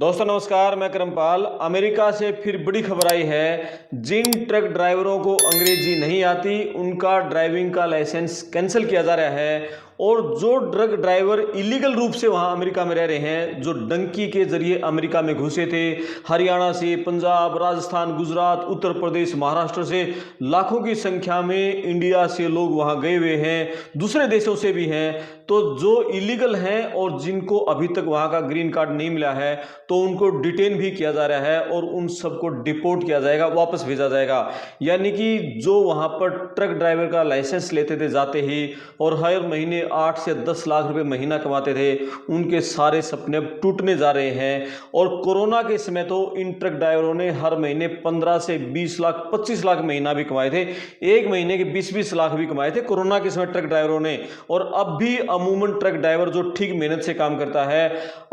दोस्तों नमस्कार, मैं करमपाल। अमेरिका से फिर बड़ी खबर आई है। जिन ट्रक ड्राइवरों को अंग्रेजी नहीं आती उनका ड्राइविंग का लाइसेंस कैंसिल किया जा रहा है। और जो ट्रक ड्राइवर इलीगल रूप से वहां अमेरिका में रह रहे हैं, जो डंकी के जरिए अमेरिका में घुसे थे, हरियाणा से, पंजाब, राजस्थान, गुजरात, उत्तर प्रदेश, महाराष्ट्र से लाखों की संख्या में इंडिया से लोग वहां गए हुए हैं, दूसरे देशों से भी हैं। तो जो इलीगल हैं और जिनको अभी तक वहां का ग्रीन कार्ड नहीं मिला है, तो उनको डिटेन भी किया जा रहा है और उन सबको डिपोर्ट किया जाएगा, वापस भेजा जाएगा। यानी कि जो वहां पर ट्रक ड्राइवर का लाइसेंस लेते थे जाते ही और हर महीने 8 से 10 लाख रुपए महीना कमाते थे, उनके सारे सपने टूटने जा रहे हैं। और कोरोना के समय तो इन ट्रक ड्राइवरों ने हर महीने 15 से 20 लाख, 25 लाख महीना भी कमाए थे, एक महीने के 20-20 लाख भी कमाए थे कोरोना के समय ट्रक ड्राइवरों ने। और अब भी अमूमन ट्रक ड्राइवर जो ठीक मेहनत से काम करता है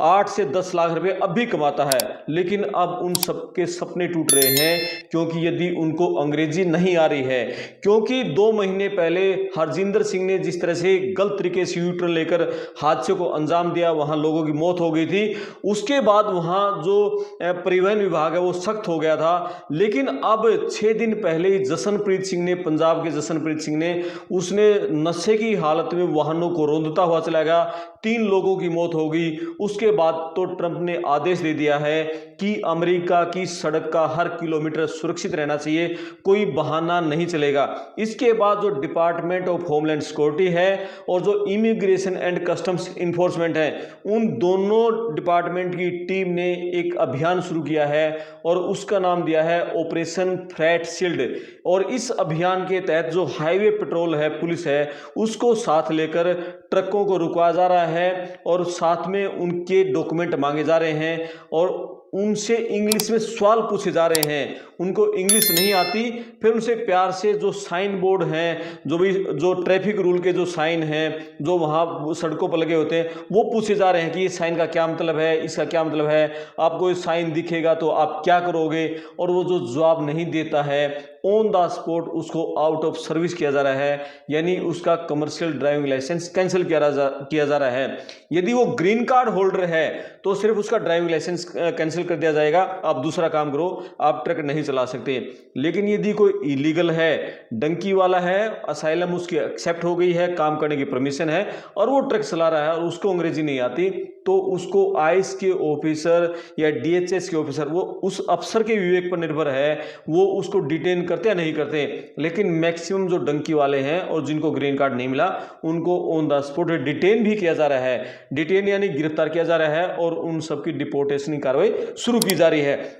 8 से 10 लाख रुपए अब भी कमाता है। लेकिन अब उन सबके सपने टूट रहे हैं, क्योंकि यदि उनको अंग्रेजी नहीं आ रही है। क्योंकि 2 महीने पहले हरजिंदर सिंह ने जिस तरह से गलत तरीके से यू टर्न लेकर हादसे को अंजाम दिया, वहां लोगों की मौत हो गई थी। उसके बाद वहां जो परिवहन विभाग है वो सख्त हो गया था। लेकिन अब 6 दिन पहले ही जसनप्रीत सिंह ने, पंजाब के जसनप्रीत सिंह ने, उसने नशे की हालत में वाहनों को रौंदता हुआ चला गया, 3 लोगों की मौत हो गई। उसके बाद तो ट्रंप ने आदेश दे दिया है कि अमेरिका की सड़क का हर किलोमीटर सुरक्षित रहना चाहिए, कोई बहाना नहीं चलेगा। इसके बाद जो डिपार्टमेंट ऑफ होमलैंड सिक्योरिटी है और जो इमिग्रेशन एंड कस्टम्स इन्फोर्समेंट है, उन दोनों डिपार्टमेंट की टीम ने एक अभियान शुरू किया है और उसका नाम दिया है ऑपरेशन फ्रैट शील्ड। और इस अभियान के तहत जो हाईवे पेट्रोल है, पुलिस है, उसको साथ लेकर ट्रकों को रुकवा जा रहा है और साथ में उनके डॉक्यूमेंट मांगे जा रहे हैं और उनसे इंग्लिश में सवाल पूछे जा रहे हैं। उनको इंग्लिश नहीं आती, फिर उनसे प्यार से जो साइन बोर्ड हैं, जो ट्रैफिक रूल के जो साइन हैं, जो वहाँ सड़कों पर लगे होते हैं, वो पूछे जा रहे हैं कि इस साइन का क्या मतलब है, इसका क्या मतलब है, आपको ये साइन दिखेगा तो आप क्या करोगे। और वो जो जवाब नहीं देता है, ऑन द स्पॉट उसको आउट ऑफ सर्विस किया जा रहा है, यानी उसका कमर्शियल ड्राइविंग लाइसेंस कैंसिल किया जा रहा है। यदि वो ग्रीन कार्ड होल्डर है तो सिर्फ उसका ड्राइविंग लाइसेंस कैंसिल कर दिया जाएगा, आप दूसरा काम करो, आप ट्रक नहीं चला सकते। लेकिन यदि कोई इलीगल है, डंकी वाला है, असाइलम उसकी एक्सेप्ट हो गई है, काम करने की परमिशन है और वो ट्रक चला रहा है और उसको अंग्रेजी नहीं आती, तो उसको आईस के ऑफिसर या डीएचएस के ऑफिसर, वो उस अफसर के विवेक पर निर्भर है, वो उसको डिटेन करते या नहीं करते। लेकिन मैक्सिमम जो डंकी वाले हैं और जिनको ग्रीन कार्ड नहीं मिला, उनको ऑन द स्पॉट डिटेन भी किया जा रहा है। डिटेन यानी गिरफ्तार किया जा रहा है और उन सबकी डिपोर्टेशन की कार्रवाई शुरू की जा रही है।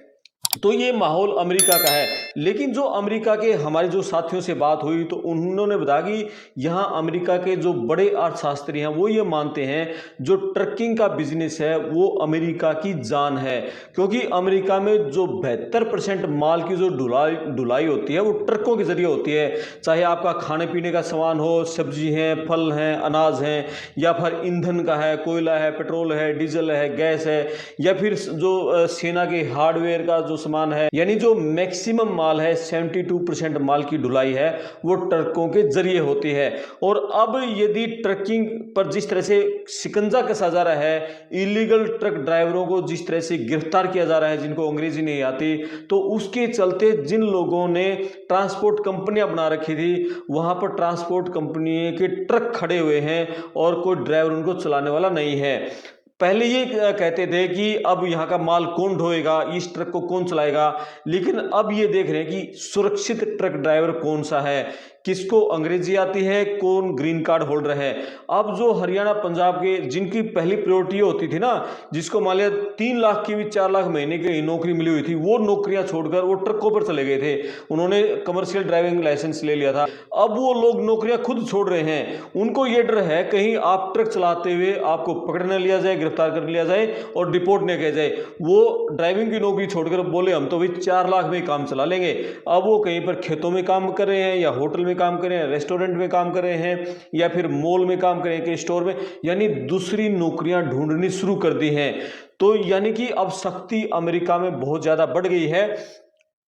तो ये माहौल अमेरिका का है। लेकिन जो अमेरिका के हमारे जो साथियों से बात हुई तो उन्होंने बताया कि यहाँ अमेरिका के जो बड़े अर्थशास्त्री हैं वो ये मानते हैं जो ट्रकिंग का बिजनेस है वो अमेरिका की जान है। क्योंकि अमेरिका में जो 72% माल की जो ढुलाई होती है वो ट्रकों के जरिए होती है। चाहे आपका खाने पीने का सामान हो, सब्जी हैं, फल हैं, अनाज हैं, या फिर ईंधन का है, कोयला है, पेट्रोल है, डीजल है, गैस है, या फिर जो सेना के हार्डवेयर का जो सामान है। यानी जो मैक्सिमम माल है, 72% माल की ढुलाई है वो ट्रकों के जरिए होती है। और अब यदि ट्रकिंग पर जिस तरह से शिकंजा कसा जा रहा है, इलीगल ट्रक ड्राइवरों को जिस तरह से गिरफ्तार किया जा रहा है जिनको अंग्रेजी नहीं आती, तो उसके चलते जिन लोगों ने ट्रांसपोर्ट कंपनियां बना रखी थी, वहां पर ट्रांसपोर्ट कंपनी के ट्रक खड़े हुए हैं और कोई ड्राइवर उनको चलाने वाला नहीं है। पहले ये कहते थे कि अब यहाँ का माल कौन ढोएगा, इस ट्रक को कौन चलाएगा, लेकिन अब ये देख रहे हैं कि सुरक्षित ट्रक ड्राइवर कौन सा है, किसको अंग्रेजी आती है, कौन ग्रीन कार्ड होल्डर है। अब जो हरियाणा पंजाब के जिनकी पहली प्रायोरिटी होती थी ना, जिसको मान लिया 3 लाख की भी 4 लाख महीने की नौकरी मिली हुई थी, वो नौकरियां छोड़कर वो ट्रकों पर चले गए थे, उन्होंने कमर्शियल ड्राइविंग लाइसेंस ले लिया था। अब वो लोग नौकरियां खुद छोड़ रहे हैं, उनको ये डर है कहीं आप ट्रक चलाते हुए आपको पकड़ न लिया जाए, गिरफ्तार कर लिया जाए और डिपोर्ट न किया जाए। वो ड्राइविंग की नौकरी छोड़कर बोले हम तो भाई 4 लाख में काम चला लेंगे। अब वो कहीं पर खेतों में काम कर रहे हैं या होटल में काम कर रहे हैं, रेस्टोरेंट में काम कर रहे हैं, या फिर मॉल में काम कर रहे हैं कि स्टोर में, यानी दूसरी नौकरियां ढूंढनी शुरू कर दी हैं। तो यानी कि अब सख्ती अमेरिका में बहुत ज्यादा बढ़ गई है।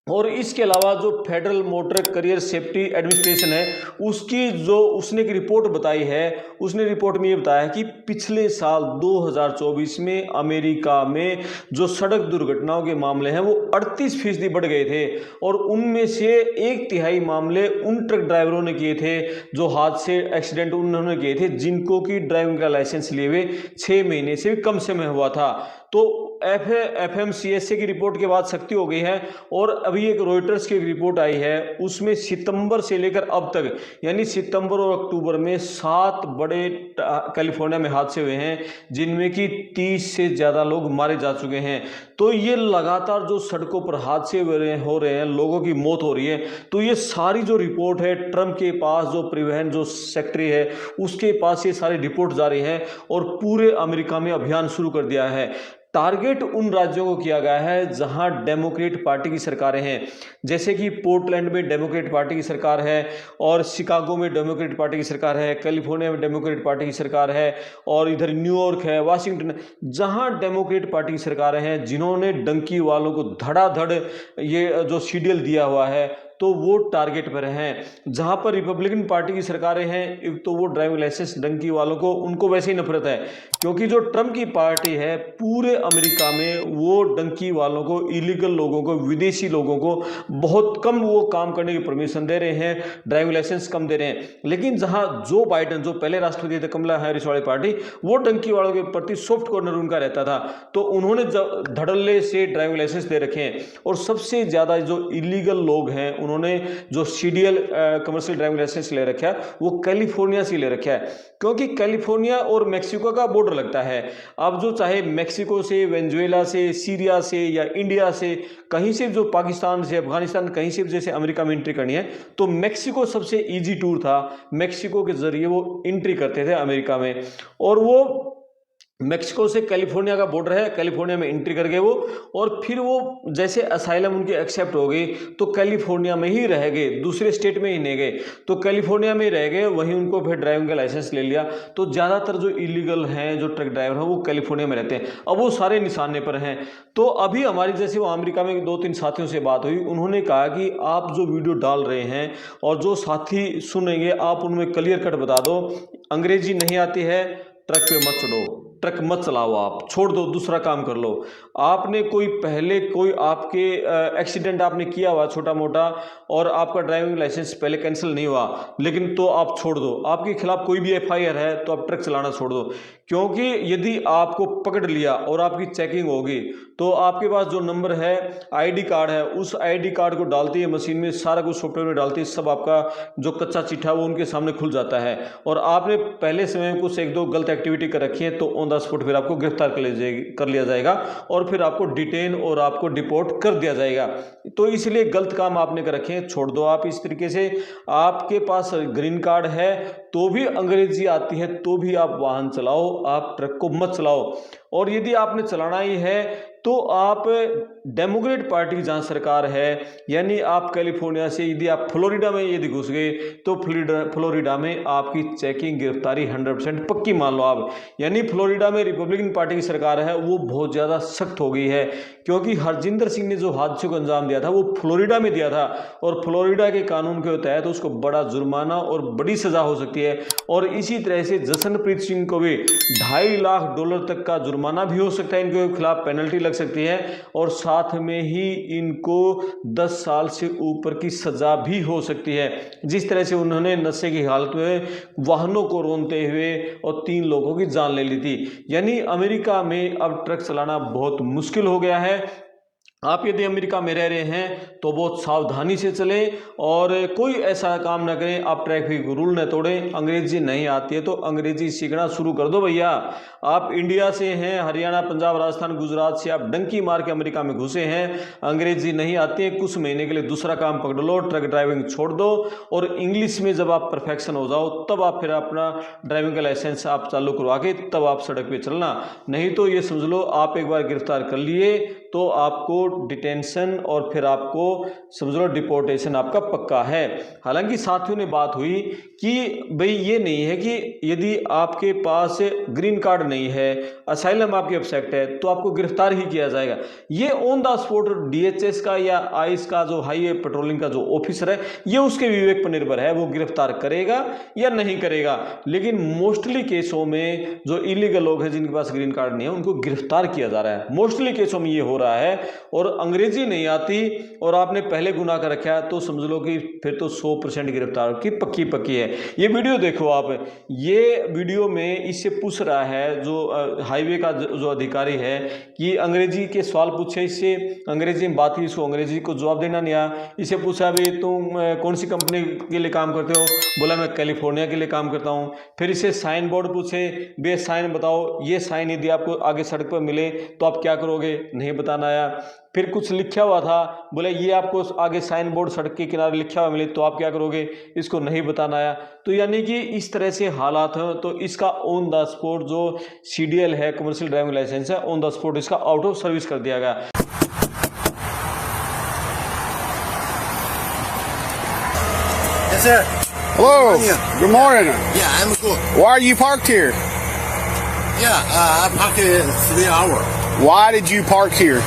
और इसके अलावा जो federal motor career safety administration है उसने एक रिपोर्ट बताई है। उसने रिपोर्ट में ये बताया कि पिछले साल 2024 में अमेरिका में जो सड़क दुर्घटनाओं के मामले हैं वो 38% बढ़ गए थे और उनमें से 1/3 मामले उन ट्रक ड्राइवरों ने किए थे जो हादसे एक्सीडेंट उन्होंने किए थे जिनको की ड्राइविंग का लाइसेंस लिए हुए 6 महीने से भी कम समय हुआ था। तो FMCSA की रिपोर्ट के बाद सख्ती हो गई है और अभी एक रॉयटर्स की रिपोर्ट आई है उसमें सितंबर से लेकर अब तक यानी सितंबर और अक्टूबर में 7 बड़े कैलिफोर्निया में हादसे हुए हैं जिनमें कि 30 से ज़्यादा लोग मारे जा चुके हैं। तो ये लगातार जो सड़कों पर हादसे हो रहे हैं, लोगों की मौत हो रही है, तो ये सारी जो रिपोर्ट है ट्रंप के पास, जो परिवहन जो सेक्रेटरी है उसके पास ये सारी रिपोर्ट जारी है और पूरे अमेरिका में अभियान शुरू कर दिया है। टारगेट उन राज्यों को किया गया है जहां डेमोक्रेट पार्टी की सरकारें हैं, जैसे कि पोर्टलैंड में डेमोक्रेट पार्टी की सरकार है और शिकागो में डेमोक्रेट पार्टी की सरकार है, कैलिफोर्निया में डेमोक्रेट पार्टी की सरकार है और इधर न्यूयॉर्क है, वाशिंगटन, जहां डेमोक्रेट पार्टी की सरकारें हैं जिन्होंने डंकी वालों को धड़ाधड़ ये जो शेड्यूल दिया हुआ है तो वो टारगेट पर हैं। जहां पर रिपब्लिकन पार्टी की सरकारें हैं एक तो वो ड्राइविंग लाइसेंस डंकी वालों को उनको वैसे ही नफरत है क्योंकि जो ट्रंप की पार्टी है पूरे अमेरिका में वो डंकी वालों को, इलीगल लोगों को, विदेशी लोगों को बहुत कम वो काम करने की परमिशन दे रहे हैं, ड्राइविंग लाइसेंस कम दे रहे हैं। लेकिन जहां जो बाइडेन जो पहले राष्ट्रपति थे, कमला हैरिस वाली पार्टी, वो डंकी वालों के प्रति सॉफ्ट कॉर्नर उनका रहता था, तो उन्होंने धड़ल्ले से ड्राइविंग लाइसेंस दे रखे हैं। और सबसे ज्यादा जो इलीगल लोग हैं उन्होंने जो CDL कमर्शियल ड्राइविंग लाइसेंस ले रखा है वो कैलिफोर्निया से ले रखा है क्योंकि कैलिफोर्निया और मेक्सिको का बॉर्डर लगता है। अब जो चाहे मेक्सिको से, वेनेजुएला से, सीरिया से या इंडिया से, कहीं से जो पाकिस्तान से, अफगानिस्तान, कहीं से जैसे अमेरिका में एंट्री करनी है तो मेक्सिको सबसे इजी टूर था, मेक्सिको के जरिए वो एंट्री करते थे अमेरिका में। और वो मेक्सिको से कैलिफोर्निया का बॉर्डर है, कैलिफोर्निया में एंट्री कर गए वो और फिर वो जैसे असाइलम उनकी एक्सेप्ट हो गई तो कैलिफोर्निया में ही रह गए, दूसरे स्टेट में ही नहीं गए, तो कैलिफोर्निया में ही रह गए, वहीं उनको फिर ड्राइविंग का लाइसेंस ले लिया। तो ज़्यादातर जो इलीगल हैं, जो ट्रक ड्राइवर हैं वो कैलिफोर्निया में रहते हैं, अब वो सारे निशाने पर हैं। तो अभी हमारी जैसे वो अमेरिका में 2-3 साथियों से बात हुई, उन्होंने कहा कि आप जो वीडियो डाल रहे हैं और जो साथी सुनेंगे आप उनमें क्लियर कट बता दो, अंग्रेजी नहीं आती है ट्रक पे मत चढ़ो, ट्रक मत चलाओ, आप छोड़ दो, दूसरा काम कर लो। आपने कोई आपके एक्सीडेंट आपने किया हुआ छोटा मोटा और आपका ड्राइविंग लाइसेंस पहले कैंसिल नहीं हुआ लेकिन तो आप छोड़ दो, आपके खिलाफ कोई भी FIR है तो आप ट्रक चलाना छोड़ दो, क्योंकि यदि आपको पकड़ लिया और आपकी चेकिंग होगी तो आपके पास जो नंबर है, ID कार्ड है, उस ID कार्ड को डालती है मशीन में, सारा कुछ सॉफ्टवेयर में डालती है, सब आपका जो कच्चा चिट्ठा है वो उनके सामने खुल जाता है और आपने पहले समय में कुछ 1-2 गलत एक्टिविटी कर रखी है तो ऑन द स्पॉट फिर आपको गिरफ्तार कर लिया जाएगा और फिर आपको डिटेन और आपको डिपोर्ट कर दिया जाएगा। तो इसलिए गलत काम आपने कर रखे हैं, छोड़ दो आप इस तरीके से। आपके पास ग्रीन कार्ड है तो भी अंग्रेजी आती है तो भी आप वाहन चलाओ, आप ट्रक को मत चलाओ। और यदि आपने चलाना ही है तो आप डेमोक्रेट पार्टी की जहां सरकार है, यानी आप कैलिफोर्निया से यदि आप फ्लोरिडा में यदि घुस गए तो फ्लोरिडा में आपकी चेकिंग, गिरफ्तारी 100% पक्की मान लो आप। यानी फ्लोरिडा में रिपब्लिकन पार्टी की सरकार है वो बहुत ज़्यादा सख्त हो गई है क्योंकि हरजिंदर सिंह ने जो हादसे को अंजाम दिया था वो फ्लोरिडा में दिया था और फ्लोरिडा के कानून के तहत उसको बड़ा जुर्माना और बड़ी सजा हो सकती है। और इसी तरह से जसनप्रीत सिंह को भी $2.5 लाख तक का जुर्माना भी हो सकता है, इनके खिलाफ पेनल्टी लग सकती है और साथ में ही इनको 10 साल से ऊपर की सजा भी हो सकती है। जिस तरह से उन्होंने नशे की हालत में वाहनों को रोनते हुए और 3 लोगों की जान ले ली थी। यानी अमेरिका में अब ट्रक चलाना बहुत मुश्किल हो गया है। आप यदि अमेरिका में रह रहे हैं तो बहुत सावधानी से चलें और कोई ऐसा काम ना करें, आप ट्रैफिक रूल न तोड़ें। अंग्रेजी नहीं आती है तो अंग्रेजी सीखना शुरू कर दो भैया। आप इंडिया से हैं, हरियाणा, पंजाब, राजस्थान, गुजरात से आप डंकी मार के अमेरिका में घुसे हैं, अंग्रेजी नहीं आती है, कुछ महीने के लिए दूसरा काम पकड़ लो, ट्रक ड्राइविंग छोड़ दो और इंग्लिश में जब आप परफेक्शन हो जाओ तब आप फिर अपना ड्राइविंग का लाइसेंस आप चालू करवा के तब आप सड़क पर चलना। नहीं तो ये समझ लो आप एक बार गिरफ्तार कर लिए तो आपको डिटेंशन और फिर आपको समझ लो डिपोर्टेशन आपका पक्का है। हालांकि साथियों ने बात हुई कि भाई ये नहीं है कि यदि आपके पास ग्रीन कार्ड नहीं है, असाइलम आपकी ऑब्जेक्ट है, तो आपको गिरफ्तार ही किया जाएगा। ये ऑन द स्पॉट DHS का या आइस का जो हाईवे पेट्रोलिंग का जो ऑफिसर है, ये उसके विवेक पर निर्भर है, वो गिरफ्तार करेगा या नहीं करेगा। लेकिन मोस्टली केसों में जो इलीगल लोग हैं जिनके पास ग्रीन कार्ड नहीं है, उनको गिरफ्तार किया जा रहा है। मोस्टली केसों में ये हो रहा है। और अंग्रेजी नहीं आती और आपने पहले गुनाह कर रखा है तो समझ लो कि फिर तो 100% गिरफ्तार की पक्की है। ये वीडियो देखो आप, ये वीडियो में इससे पूछ रहा है जो हाईवे का जो अधिकारी है कि अंग्रेजी के सवाल पूछे, इससे अंग्रेजी में बात की, इसको अंग्रेजी को जवाब देना नहीं आया। इसे पूछा भाई तुम कौन सी कंपनी के लिए काम करते हो, बोला मैं कैलिफोर्निया के लिए काम करता हूँ। फिर इसे साइन बोर्ड पूछे, बे साइन बताओ, ये साइन यदि आपको आगे सड़क पर मिले तो आप क्या करोगे, नहीं बताना आया। फिर कुछ लिखा हुआ था, बोले ये आपको आगे साइन बोर्ड सड़क के किनारे लिखा हुआ मिले तो आप क्या करोगे, इसको नहीं बताना आया। तो यानी कि इस तरह से हालात हैं। तो इसका ऑन द स्पॉट जो CDL है, कमर्शियल ड्राइविंग लाइसेंस है, ऑन द स्पॉट इसका आउट ऑफ सर्विस कर दिया गया। Yes, sir. Hello. Good morning. Yeah, I'm good. Why are you parked here? Yeah, I parked 3 hours. Why did you park here?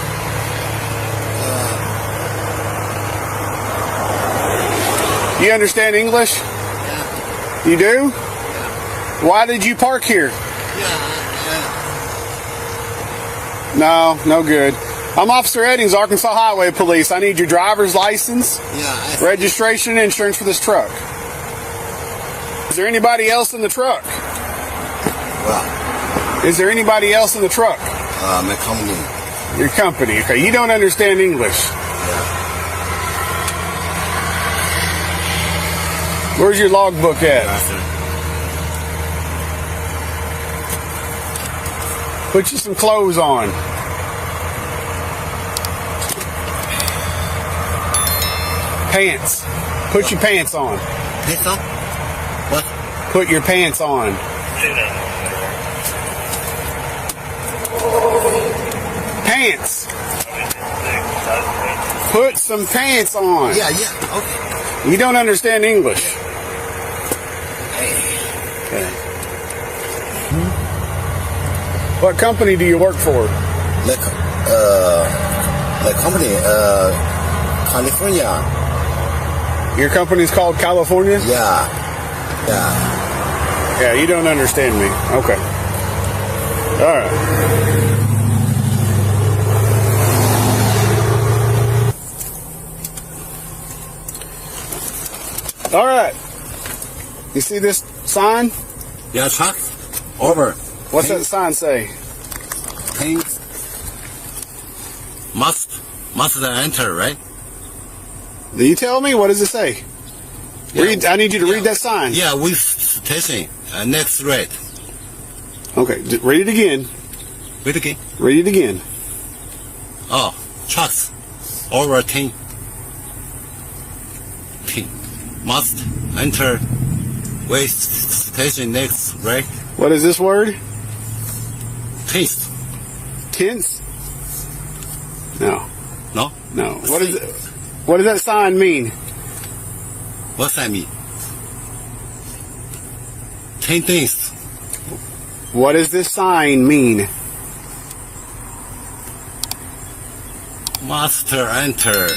You understand English? Yeah, You do? Why did you park here? yeah. No, no good. I'm Officer Eddings, Arkansas Highway Police. I need your driver's license, Yeah, registration, and insurance for this truck. Is there anybody else in the truck? well, Is there anybody else in the truck? my company. Your company. Okay, you don't understand English. Yeah. Where's your logbook at? Yeah, sir. Put you some clothes on. Pants. Put your pants on. Hey, son? What? Put your pants on. Pants. Put some pants on. Yeah, yeah. Okay. You don't understand English. Hey, What company do you work for? the company, California. Your company's called California? Yeah. Yeah. Yeah, you don't understand me. Okay. All right. All right. You see this sign? Yeah, truck. Over. What's that sign say? Pink. Must enter, right? Do you tell me? What does it say? Yeah. Read. I need you to read that sign. Yeah, with station. Next red. Okay. Read it again. Wait again. Read it again. Oh, trucks. Over 10. Must enter wait station next, right? What is this word? Tense. Tense? No. No? No. What is it? What does that sign mean? What's that mean? 10 things. What does this sign mean? Master enter.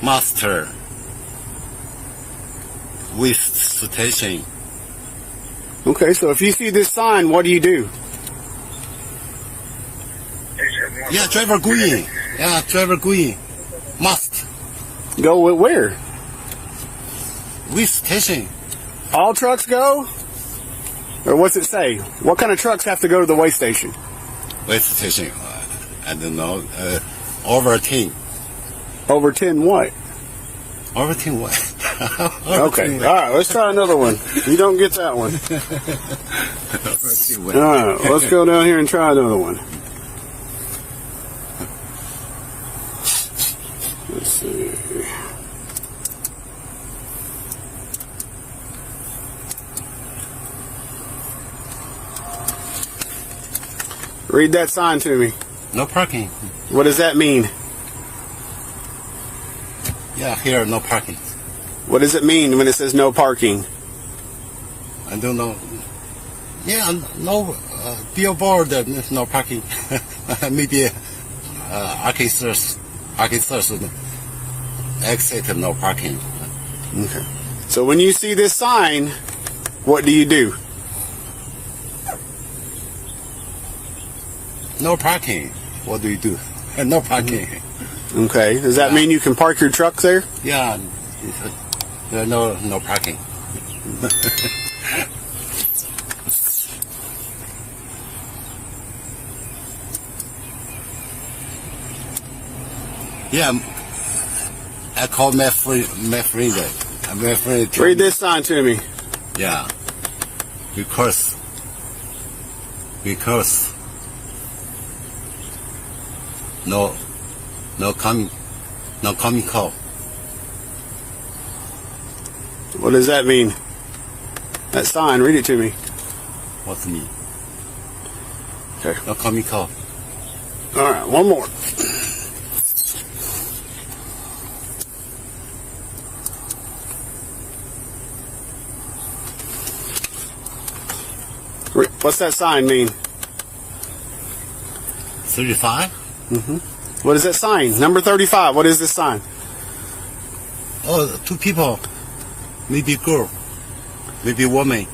Master. With station. Okay, so if you see this sign, what do? Yeah, driver going. Yeah, driver going. Must. Go where? With station. All trucks go? Or what's it say? What kind of trucks have to go to the way station? With station. I don't know. Over 10. Over 10 what? Over 10 what? Okay, all right, let's try another one. You don't get that one. All right, let's go down here and try another one. Let's see. Read that sign to me. No parking. What does that mean? Yeah, here no parking. What does it mean when it says no parking? I don't know. Yeah, no billboard, no parking. Maybe Arkansas exit, no parking. Okay. So when you see this sign, what do you do? No parking. What do you do? No parking. Okay. Does that mean you can park your truck there? Yeah, no parking. Yeah, I called my friend. My friend told Read me- this sign to me. Yeah, because no coming call. What does that mean? That sign, read it to me. What's me? Okay. No coming call. All right, one more. What's that sign mean? 35? What is that sign? Number 35. What is this sign? Oh, two people. Maybe girl. Maybe woman.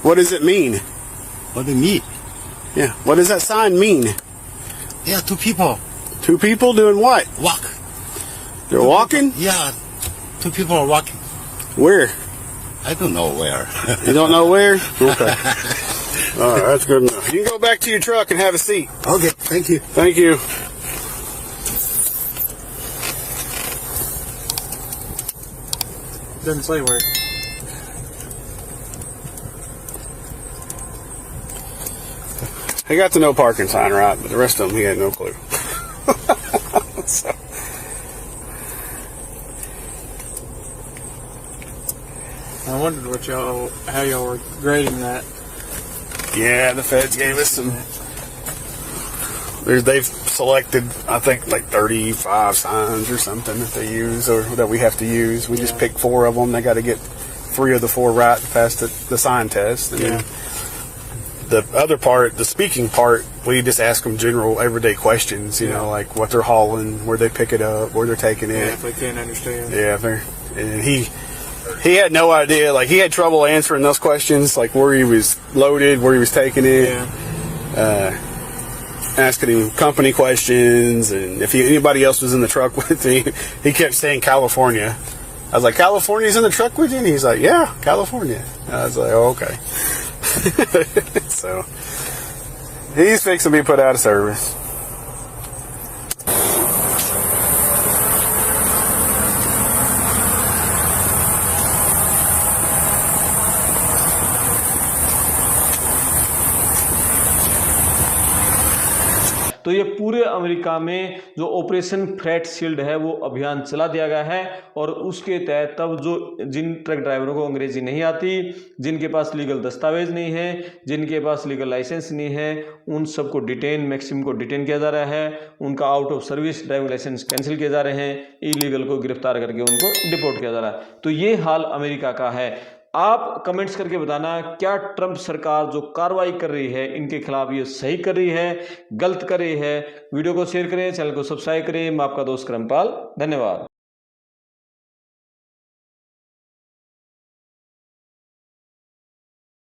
What does it mean? What do you mean? Yeah. What does that sign mean? Yeah, two people. Two people doing what? Walk. They're walking? Yeah, two people are walking. Where? I don't know where. You don't know where? Okay. All right, that's good enough. You can go back to your truck and have a seat. Okay, thank you. Thank you. Doesn't say where. He got the no parking sign right, but the rest of them he had no clue. So, I wondered how y'all were grading that. yeah, the feds gave us some. They've selected, I think, like 35 signs or something that they use or that we have to use. We just pick 4 of them. They got to get 3 of the 4 right to pass the sign test. And then the other part, the speaking part, we just ask them general everyday questions, you know, like what they're hauling, where they pick it up, where they're taking it. Yeah, if they can't understand. Yeah, and he had no idea. Like, he had trouble answering those questions, like where he was loaded, where he was taking it. Yeah. Asking him company questions, and if anybody else was in the truck with him, he kept saying California. I was like, California's in the truck with you? And he's like, yeah, California. I was like, oh, okay. So he's fixing to be put out of service. तो ये पूरे America में जो operation freight shield है वो अभियान चला दिया गया है और उसके तहत तब जिन ट्रक ड्राइवरों को अंग्रेजी नहीं आती, जिनके पास लीगल दस्तावेज नहीं है, जिनके पास लीगल लाइसेंस नहीं है, उन सबको मैक्सिमम को डिटेन किया जा रहा है। उनका out of service driving license cancel किए जा रहे हैं, इलीगल को गिरफ्तार करके उनको डिपोर्ट किया जा रहा है। तो ये हाल अमेरिका का है। आप कमेंट्स करके बताना, क्या ट्रंप सरकार जो कार्रवाई कर रही है इनके खिलाफ ये सही कर रही है, गलत कर रही है? वीडियो को शेयर करें, चैनल को सब्सक्राइब करें। मैं आपका दोस्त करमपाल, धन्यवाद।